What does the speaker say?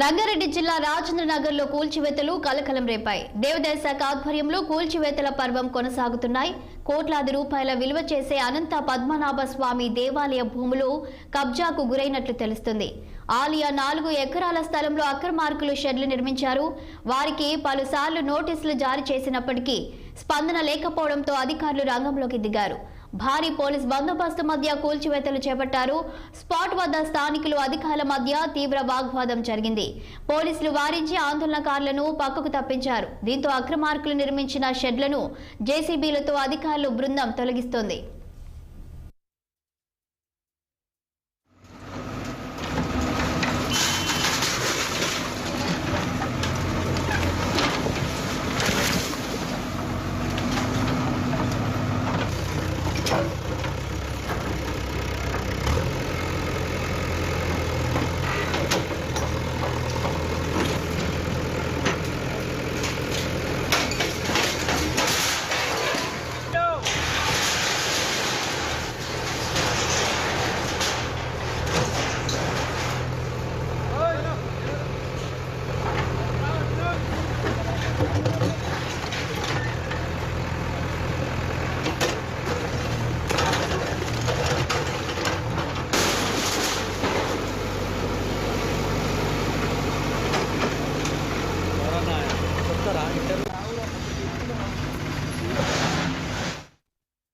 రంగారెడ్డి జిల్లా రాజేంద్రనగర్లో కూల్చివేతలు కలకలం రేపాయి. దేవాదాయ శాఖ ఆధ్వర్యంలో కూల్చివేతల పర్వం కొనసాగుతున్నాయి. కోట్లాది రూపాయల విలువ చేసే అనంత పద్మనాభ స్వామి దేవాలయ భూములు కబ్జాకు గురైనట్లు తెలుస్తుంది. ఆలయ 4 ఎకరాల స్థలంలో అక్రమార్కులు షెడ్లు నిర్మించారు. వారికి పలుసార్లు నోటీసులు జారీ చేసినప్పటికీ స్పందన లేకపోవడంతో అధికారులు రంగంలోకి దిగారు. భారీ పోలీస్ బందోబస్తు మధ్య కూల్చివేతలు చేపట్టారు. స్పాట్ వద్ద స్థానికులు అధికారుల మధ్య తీవ్ర వాగ్వాదం జరిగింది. పోలీసులు వారించి ఆందోళనకారులను పక్కకు తప్పించారు. దీంతో అక్రమార్కులు నిర్మించిన షెడ్లను జేసీబీలతో అధికారులు బృందం తొలగిస్తోంది.